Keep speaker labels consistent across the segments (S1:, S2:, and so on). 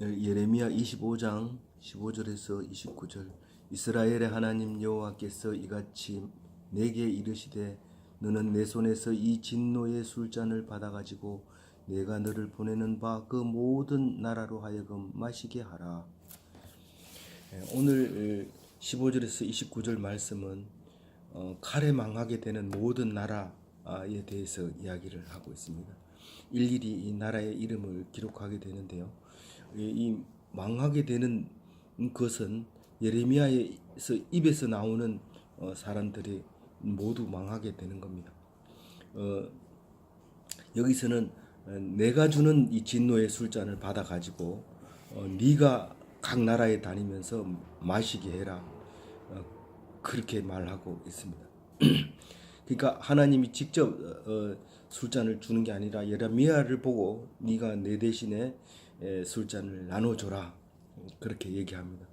S1: 예레미야 25장 15절에서 29절. 이스라엘의 하나님 여호와께서 이같이 내게 이르시되 너는 내 손에서 이 진노의 술잔을 받아가지고 내가 너를 보내는 바 그 모든 나라로 하여금 마시게 하라. 오늘 15절에서 29절 말씀은 칼에 망하게 되는 모든 나라에 대해서 이야기를 하고 있습니다. 일일이 이 나라의 이름을 기록하게 되는데요. 이 망하게 되는 것은 예레미야에서 입에서 나오는 사람들이 모두 망하게 되는 겁니다. 여기서는 내가 주는 이 진노의 술잔을 받아 가지고 네가 각 나라에 다니면서 마시게 해라, 그렇게 말하고 있습니다. 그러니까 하나님이 직접 술잔을 주는 게 아니라 예레미야를 보고 네가 내 대신에 술잔을 나눠줘라, 그렇게 얘기합니다.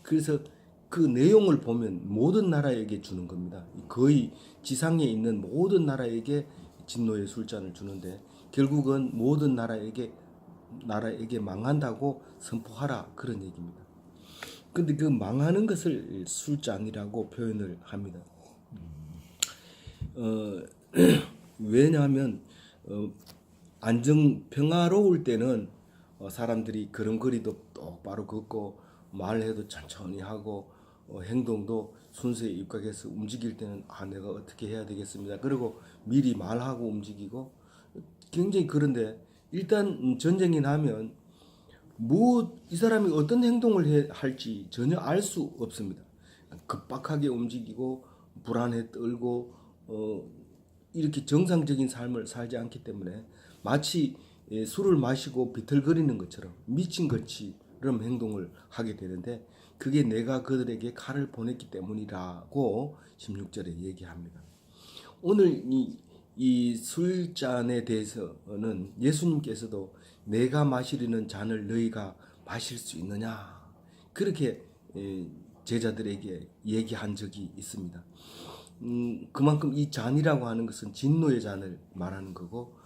S1: 그래서 그 내용을 보면 모든 나라에게 주는 겁니다. 거의 지상에 있는 모든 나라에게 진노의 술잔을 주는데 결국은 모든 나라에게 망한다고 선포하라, 그런 얘기입니다. 근데 그 망하는 것을 술잔이라고 표현을 합니다. 왜냐하면 평화로울 때는 사람들이 걸음걸이도 똑바로 걷고 말해도 천천히 하고 행동도 순서에 입각해서 움직일 때는 내가 어떻게 해야 되겠습니다. 그리고 미리 말하고 움직이고 굉장히. 그런데 일단 전쟁이 나면 이 사람이 어떤 행동을 할지 전혀 알 수 없습니다. 급박하게 움직이고 불안에 떨고 이렇게 정상적인 삶을 살지 않기 때문에 마치 술을 마시고 비틀거리는 것처럼 미친 것처럼 행동을 하게 되는데 그게 내가 그들에게 칼을 보냈기 때문이라고 16절에 얘기합니다. 오늘 이 술잔에 대해서는 예수님께서도 내가 마시려는 잔을 너희가 마실 수 있느냐, 그렇게 제자들에게 얘기한 적이 있습니다. 그만큼 이 잔이라고 하는 것은 진노의 잔을 말하는 거고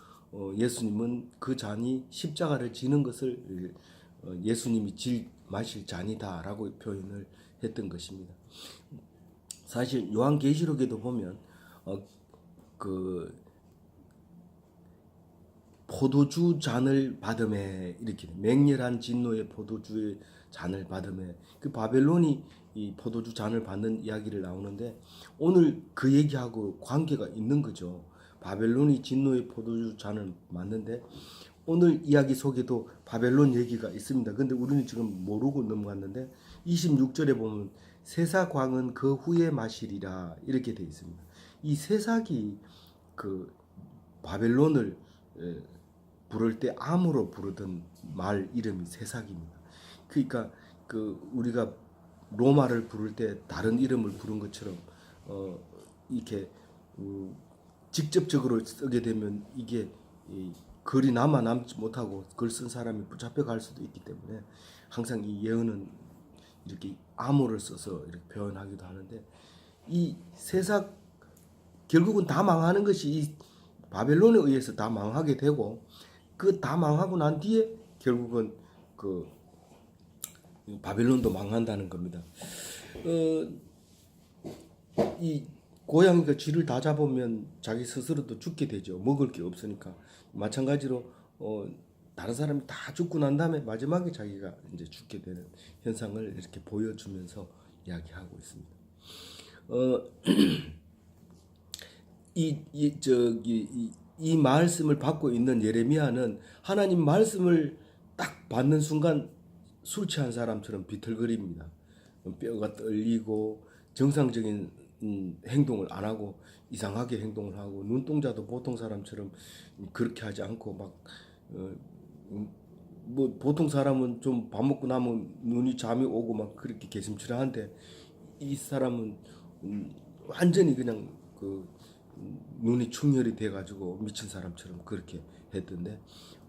S1: 예수님은 그 잔이 십자가를 지는 것을 예수님이 마실 잔이다라고 표현을 했던 것입니다. 사실 요한계시록에도 보면 그 포도주 잔을 받음에, 이렇게 맹렬한 진노의 포도주의 잔을 받음에, 그 바벨론이 이 포도주 잔을 받는 이야기를 나오는데 오늘 그 얘기하고 관계가 있는 거죠. 바벨론이 진노의 포도주 잔을 맞는데 오늘 이야기 속에도 바벨론 얘기가 있습니다. 근데 우리는 지금 모르고 넘어갔는데 26절에 보면 세사광은 그 후에 마시리라, 이렇게 되어 있습니다. 이 세삭이 그 바벨론을 부를 때 암으로 부르던 말 이름이 세삭입니다. 그러니까 우리가 로마를 부를 때 다른 이름을 부른 것처럼 이렇게 직접적으로 쓰게 되면 이게 글이 남지 못하고 글 쓴 사람이 붙잡혀갈 수도 있기 때문에 항상 이 예언은 이렇게 암호를 써서 이렇게 표현하기도 하는데, 이 세삭 결국은 다 망하는 것이 이 바벨론에 의해서 다 망하게 되고, 그 다 망하고 난 뒤에 결국은 그 바벨론도 망한다는 겁니다. 이 고양이가 쥐를 다 잡으면 자기 스스로도 죽게 되죠. 먹을 게 없으니까. 마찬가지로 다른 사람이 다 죽고 난 다음에 마지막에 자기가 이제 죽게 되는 현상을 이렇게 보여주면서 이야기하고 있습니다. 이 말씀을 받고 있는 예레미야는 하나님 말씀을 딱 받는 순간 술 취한 사람처럼 비틀거립니다. 뼈가 떨리고 정상적인 행동을 안 하고 이상하게 행동을 하고, 눈동자도 보통 사람처럼 그렇게 하지 않고 막 보통 사람은 좀 밥 먹고 나면 눈이 잠이 오고 막 그렇게 개심치레한데 이 사람은 완전히 그냥 눈이 충혈이 돼가지고 미친 사람처럼 그렇게 했던데,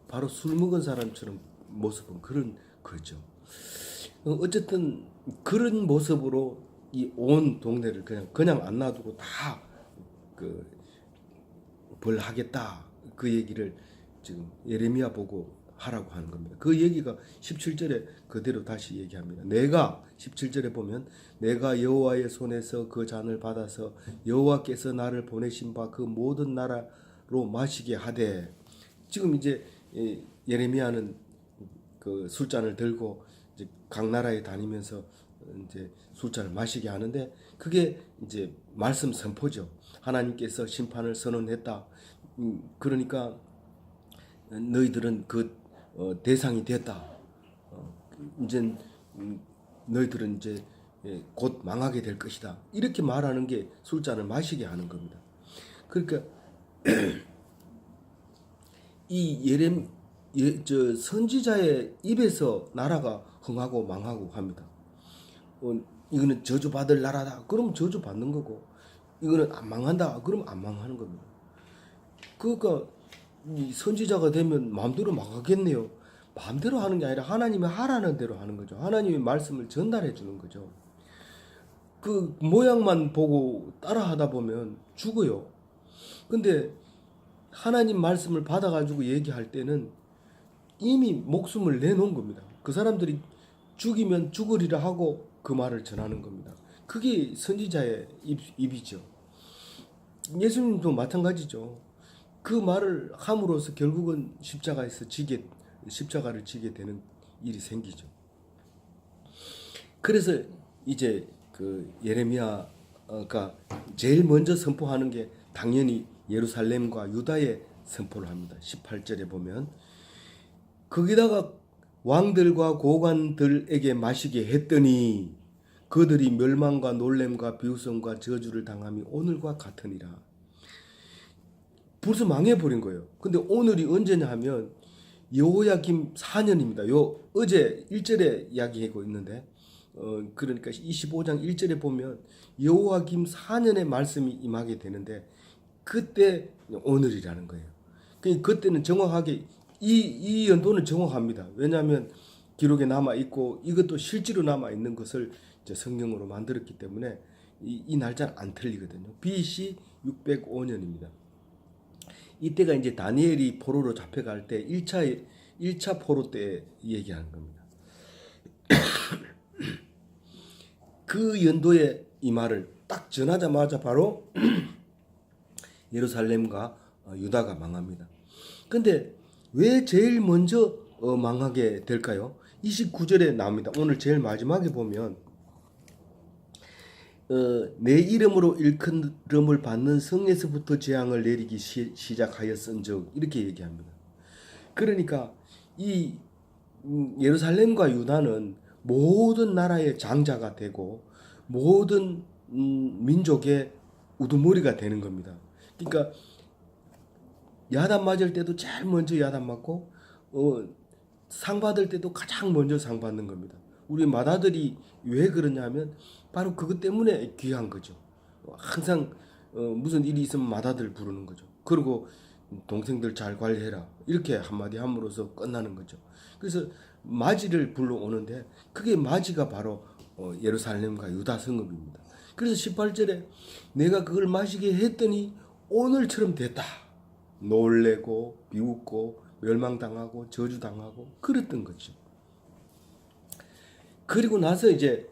S1: 바로 술 먹은 사람처럼 모습은 그렇죠. 어쨌든 그런 모습으로 이 온 동네를 그냥 안 놔두고 다 벌하겠다, 그 얘기를 지금 예레미야 보고 하라고 하는 겁니다. 그 얘기가 17절에 그대로 다시 얘기합니다. 내가 17절에 보면 내가 여호와의 손에서 그 잔을 받아서 여호와께서 나를 보내신 바 그 모든 나라로 마시게 하되, 지금 이제 예레미야는 그 술잔을 들고 이제 각 나라에 다니면서 이제 술잔을 마시게 하는데, 그게 이제 말씀 선포죠. 하나님께서 심판을 선언했다. 그러니까 너희들은 그 대상이 됐다. 이제 너희들은 이제 곧 망하게 될 것이다. 이렇게 말하는 게 술잔을 마시게 하는 겁니다. 그러니까 이 선지자의 입에서 나라가 흥하고 망하고 합니다. 이거는 저주받을 나라다. 그럼 저주받는 거고, 이거는 안 망한다. 그럼 안 망하는 겁니다. 그러니까 이 선지자가 되면 마음대로 망하겠네요. 마음대로 하는 게 아니라 하나님이 하라는 대로 하는 거죠. 하나님의 말씀을 전달해 주는 거죠. 그 모양만 보고 따라하다 보면 죽어요. 근데 하나님 말씀을 받아가지고 얘기할 때는 이미 목숨을 내놓은 겁니다. 그 사람들이 죽이면 죽으리라 하고 그 말을 전하는 겁니다. 그게 선지자의 입이죠. 예수님도 마찬가지죠. 그 말을 함으로써 결국은 십자가를 지게 되는 일이 생기죠. 그래서 이제 그 예레미야가 제일 먼저 선포하는 게 당연히 예루살렘과 유다의 선포를 합니다. 18절에 보면 거기다가 왕들과 고관들에게 마시게 했더니 그들이 멸망과 놀램과 비웃음과 저주를 당함이 오늘과 같으니라. 벌써 망해버린 거예요. 근데 오늘이 언제냐 하면 여호야김 4년입니다. 어제 1절에 이야기하고 있는데, 그러니까 25장 1절에 보면 여호야김 4년의 말씀이 임하게 되는데, 그때 오늘이라는 거예요. 그때는 정확하게 이 연도는 정확합니다. 왜냐하면 기록에 남아 있고 이것도 실제로 남아 있는 것을 이제 성경으로 만들었기 때문에 이 날짜는 안 틀리거든요. BC 605년입니다. 이때가 이제 다니엘이 포로로 잡혀갈 때 1차 포로 때 얘기하는 겁니다. 그 연도에 이 말을 딱 전하자마자 바로 예루살렘과 유다가 망합니다. 근데 왜 제일 먼저 망하게 될까요? 29절에 나옵니다. 오늘 제일 마지막에 보면 내 이름으로 일컬음을 받는 성에서부터 재앙을 내리기 시작하였은즉, 이렇게 얘기합니다. 그러니까 이 예루살렘과 유다는 모든 나라의 장자가 되고 모든 민족의 우두머리가 되는 겁니다. 그러니까 야단 맞을 때도 제일 먼저 야단 맞고 상 받을 때도 가장 먼저 상 받는 겁니다. 우리 맏아들이 왜 그러냐면 바로 그것 때문에 귀한 거죠. 항상 무슨 일이 있으면 맏아들 부르는 거죠. 그리고 동생들 잘 관리해라, 이렇게 한마디 함으로써 끝나는 거죠. 그래서 맞이를 불러오는데 그게 맞이가 바로 예루살렘과 유다 성읍입니다. 그래서 18절에 내가 그걸 마시게 했더니 오늘처럼 됐다. 놀래고 비웃고 멸망당하고 저주당하고 그랬던 거죠. 그리고 나서 이제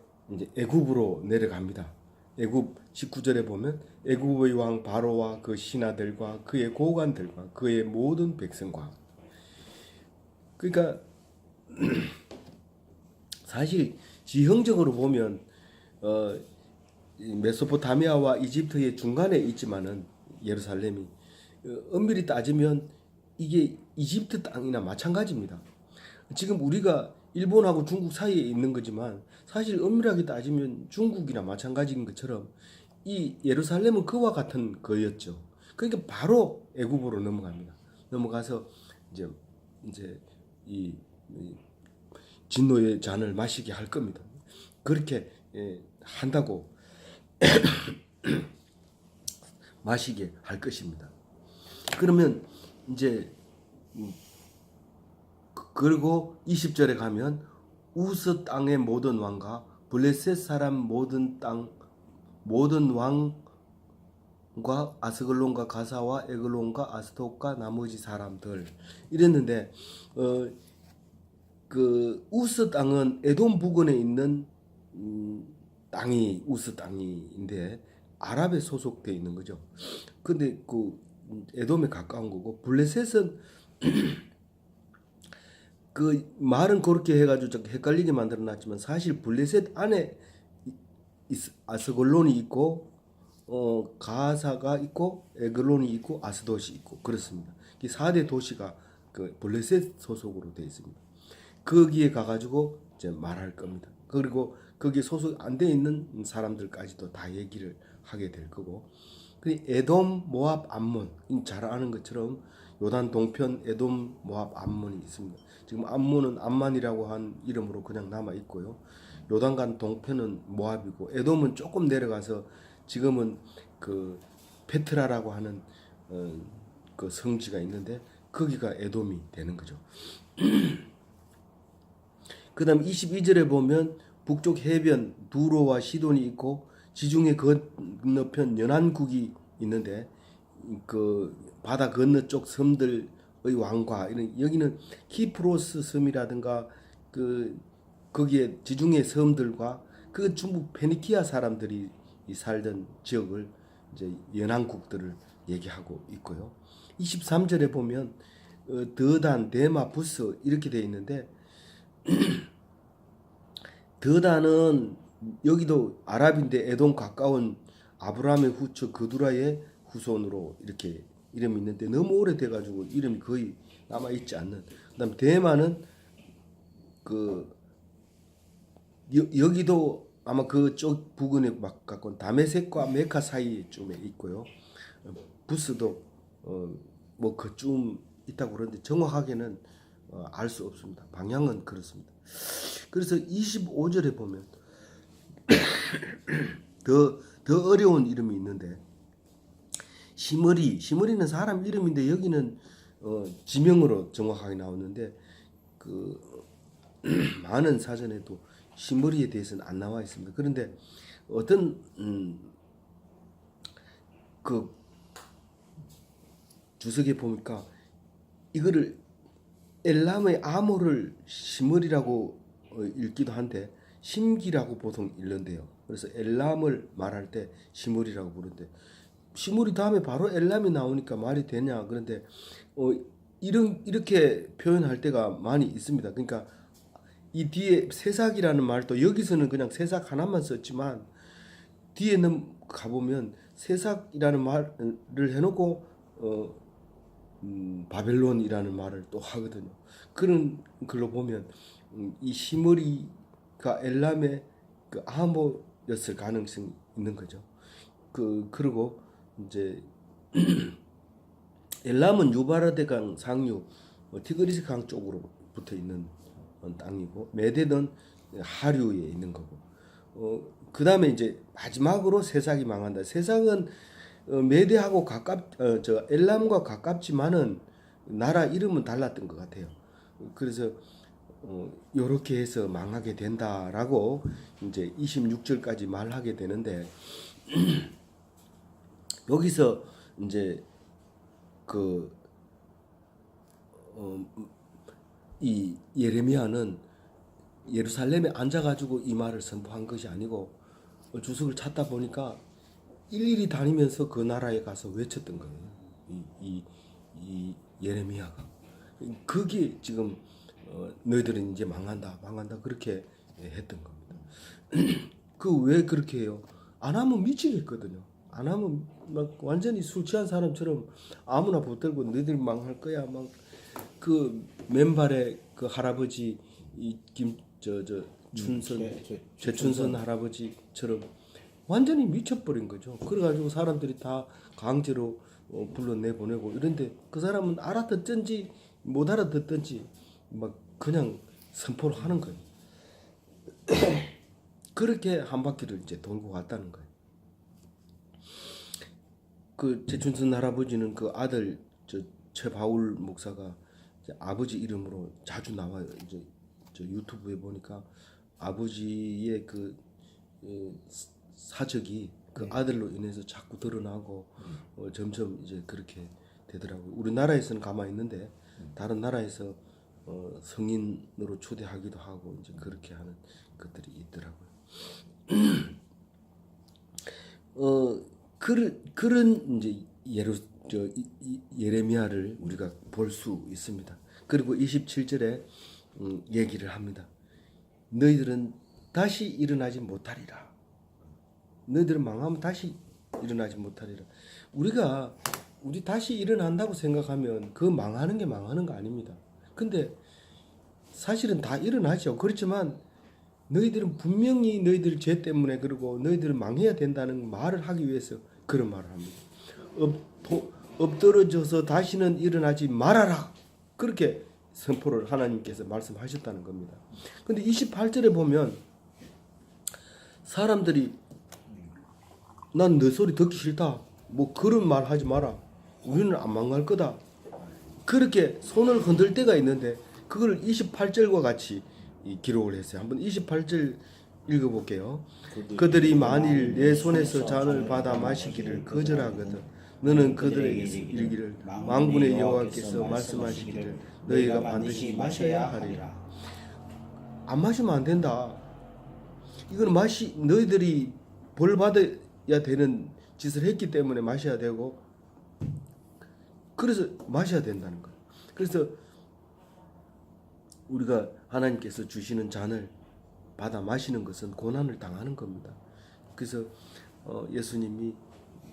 S1: 애굽으로 내려갑니다. 애굽 19절에 보면 애굽의 왕 바로와 그 신하들과 그의 고관들과 그의 모든 백성과, 그러니까 사실 지형적으로 보면 메소포타미아와 이집트의 중간에 있지만은 예루살렘이 엄밀히 따지면 이게 이집트 땅이나 마찬가지입니다. 지금 우리가 일본하고 중국 사이에 있는 거지만 사실 엄밀하게 따지면 중국이나 마찬가지인 것처럼 이 예루살렘은 그와 같은 거였죠. 그러니까 바로 애굽으로 넘어갑니다. 넘어가서 이제 이 진노의 잔을 마시게 할 겁니다. 그렇게 한다고 마시게 할 것입니다. 그러면 이제 그리고 20절에 가면 우스 땅의 모든 왕과 블레셋 사람 모든 왕 아스글론과 가사와 에글론과 아스돗과 나머지 사람들 이랬는데 그 우스 땅은 에돔 부근에 있는 땅이 우스 땅이인데 아랍에 소속돼 있는 거죠. 근데 그 에돔에 가까운 거고 블레셋은 그 말은 그렇게 해가지고 좀 헷갈리게 만들어놨지만 사실 블레셋 안에 아스글론이 있고 가사가 있고 에글론이 있고 아스돗이 있고 그렇습니다. 이 4대 도시가 그 블레셋 소속으로 되어 있습니다. 거기에 가가지고 이제 말할 겁니다. 그리고 거기에 소속 안 돼 있는 사람들까지도 다 얘기를 하게 될 거고. 그 에돔, 모압, 암몬 잘 아는 것처럼 요단 동편 에돔, 모압, 암몬이 있습니다. 지금 암몬은 암만이라고 한 이름으로 그냥 남아 있고요. 요단강 동편은 모압이고 에돔은 조금 내려가서 지금은 그 페트라라고 하는 그 성지가 있는데 거기가 에돔이 되는 거죠. 그 다음 22절에 보면 북쪽 해변 두로와 시돈이 있고 지중해 건너편 연안국이 있는데 그 바다 건너쪽 섬들의 왕과 이런 여기는 키프로스 섬이라든가 그 거기에 지중해 섬들과 그 중국 페니키아 사람들이 살던 지역을 이제 연안국들을 얘기하고 있고요. 23절에 보면 드단, 데마, 부스 이렇게 돼 있는데 드단은 여기도 아랍인데 에돔 가까운 아브라함의 후처 그두라의 후손으로 이렇게 이름이 있는데 너무 오래돼가지고 이름이 거의 남아있지 않는. 그다음 데마는 그 여기도 아마 그쪽 부근에 막 가까운 다메섹과 메카 사이쯤에 있고요. 부스도 뭐 그쯤 있다고 그러는데 정확하게는 알 수 없습니다. 방향은 그렇습니다. 그래서 25절에 보면 더 어려운 이름이 있는데 시므리는 사람 이름인데 여기는 지명으로 정확하게 나오는데 그 많은 사전에도 시므리에 대해서는 안 나와 있습니다. 그런데 어떤 그 주석에 보니까 이거를 엘람의 암호를 시므리라고 읽기도 한데 심기라고 보통 읽는데요. 그래서 엘람을 말할 때 시므리라고 부르는데 시므리 다음에 바로 엘람이 나오니까 말이 되냐. 그런데 이렇게 표현할 때가 많이 있습니다. 그러니까 이 뒤에 세삭이라는 말도 여기서는 그냥 세삭 하나만 썼지만 뒤에는 가보면 세삭이라는 말을 해놓고 바벨론이라는 말을 또 하거든요. 그런 걸로 보면 이 시므리가 엘람의 그 암호였을 가능성이 있는 거죠. 그리고 이제 엘람은 유바라데강 상류 티그리스 강 쪽으로 붙어 있는 땅이고 메대는 하류에 있는 거고 그 다음에 이제 마지막으로 세삭이 망한다. 세삭은 메대하고 엘람과 가깝지만은 나라 이름은 달랐던 것 같아요. 그래서 요렇게 해서 망하게 된다라고 이제 26절까지 말하게 되는데 여기서 이제 이 예레미야는 예루살렘에 앉아가지고 이 말을 선포한 것이 아니고 주석을 찾다 보니까 일일이 다니면서 그 나라에 가서 외쳤던 거예요. 이 예레미야가 그게 지금 너희들은 이제 망한다 그렇게 했던 겁니다. 그 왜 그렇게 해요? 안 하면 미치겠거든요. 안 하면 막 완전히 술 취한 사람처럼 아무나 붙들고 너희들 망할 거야 막 그 맨발에 그 할아버지 최춘선 할아버지처럼 완전히 미쳐버린 거죠. 그래가지고 사람들이 다 강제로 불러내 보내고 이런데 그 사람은 알아듣든지 못 알아듣든지 막 그냥 선포를 하는 거예요. 그렇게 한 바퀴를 이제 돌고 갔다는 거예요. 그 최춘선 할아버지는 그 아들 최바울 목사가 아버지 이름으로 자주 나와요. 이제 저 유튜브에 보니까 아버지의 그 사적이 그 아들로 인해서 자꾸 드러나고 점점 이제 그렇게 되더라고요. 우리나라에서는 가만히 있는데 다른 나라에서 성인으로 초대하기도 하고 이제 그렇게 하는 것들이 있더라고요. 그런 이제 예레미야를 우리가 볼 수 있습니다. 그리고 27절에 얘기를 합니다. 너희들은 다시 일어나지 못하리라. 너희들은 망하면 다시 일어나지 못하리라. 우리 다시 일어난다고 생각하면 그 망하는 게 망하는 거 아닙니다. 근데 사실은 다 일어나죠. 그렇지만 너희들은 분명히 너희들 죄 때문에 그러고 너희들은 망해야 된다는 말을 하기 위해서 그런 말을 합니다. 엎드러져서 다시는 일어나지 말아라. 그렇게 선포를 하나님께서 말씀하셨다는 겁니다. 근데 28절에 보면 사람들이 난 너 소리 듣기 싫다. 뭐 그런 말 하지 마라. 우리는 안 망할 거다. 그렇게 손을 흔들 때가 있는데 그걸 28절과 같이 기록을 했어요. 한번 28절 읽어볼게요. 그들이 만일 내 손에서 잔을 받아 마시기를 거절하거든 너는 그들에게서 이르기를 만군의 여호와께서 말씀하시기를 너희가 반드시 마셔야 하리라. 안 마시면 안 된다. 이건 너희들이 벌 받아야 되는 짓을 했기 때문에 마셔야 되고 그래서 마셔야 된다는 거예요. 그래서 우리가 하나님께서 주시는 잔을 받아 마시는 것은 고난을 당하는 겁니다. 그래서 예수님이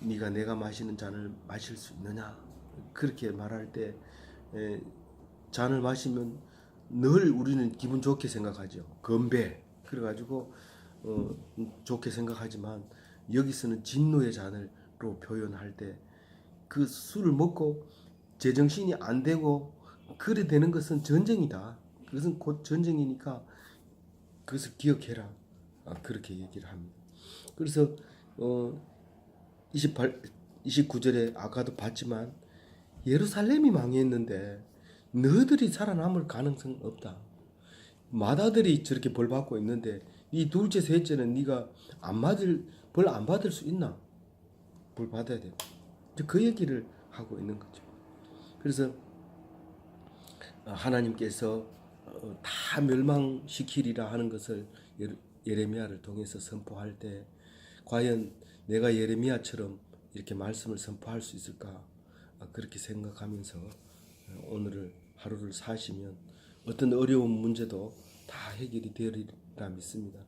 S1: 네가 내가 마시는 잔을 마실 수 있느냐 그렇게 말할 때 잔을 마시면 늘 우리는 기분 좋게 생각하죠. 건배 그래가지고 좋게 생각하지만 여기서는 진노의 잔을로 표현할 때 그 술을 먹고 제정신이 안 되고 그래 되는 것은 전쟁이다. 그것은 곧 전쟁이니까 그것을 기억해라. 그렇게 얘기를 합니다. 그래서 29절에 아까도 봤지만 예루살렘이 망했는데 너희들이 살아남을 가능성은 없다. 마다들이 저렇게 벌 받고 있는데 이 둘째 셋째는 네가 벌 안 받을 수 있나? 벌 받아야 돼. 그 얘기를 하고 있는 거죠. 그래서 하나님께서 다 멸망시키리라 하는 것을 예레미야를 통해서 선포할 때 과연 내가 예레미야처럼 이렇게 말씀을 선포할 수 있을까? 그렇게 생각하면서 오늘을 하루를 사시면 어떤 어려운 문제도 다 해결이 되리라 믿습니다.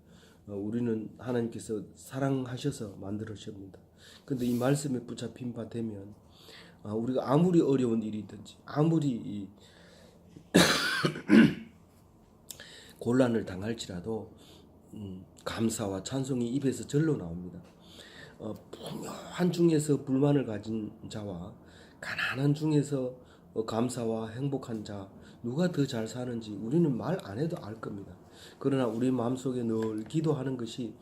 S1: 우리는 하나님께서 사랑하셔서 만들으십니다. 근데 이 말씀에 붙잡힌 바 되면 우리가 아무리 어려운 일이든지 아무리 곤란을 당할지라도 감사와 찬송이 입에서 절로 나옵니다. 풍요한 중에서 불만을 가진 자와 가난한 중에서 감사와 행복한 자 누가 더 잘 사는지 우리는 말 안 해도 알 겁니다. 그러나 우리 마음속에 늘 기도하는 것이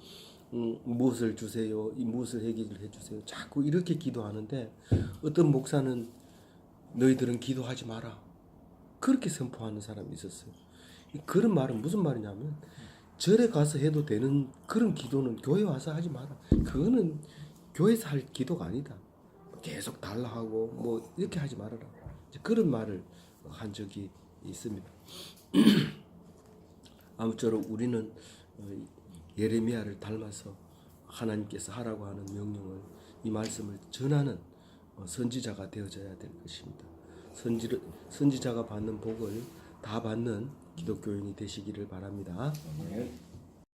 S1: 무엇을 주세요, 무엇을 해결해 주세요. 자꾸 이렇게 기도하는데 어떤 목사는 너희들은 기도하지 마라 그렇게 선포하는 사람이 있었어요. 그런 말은 무슨 말이냐면 절에 가서 해도 되는 그런 기도는 교회 와서 하지 마라. 그거는 교회에서 할 기도가 아니다. 계속 달라 하고 뭐 이렇게 하지 말아라. 그런 말을 한 적이 있습니다. 아무쪼록 우리는 예레미야를 닮아서 하나님께서 하라고 하는 명령을 이 말씀을 전하는 선지자가 되어져야 될 것입니다. 선지자가 받는 복을 다 받는 기독교인이 되시기를 바랍니다.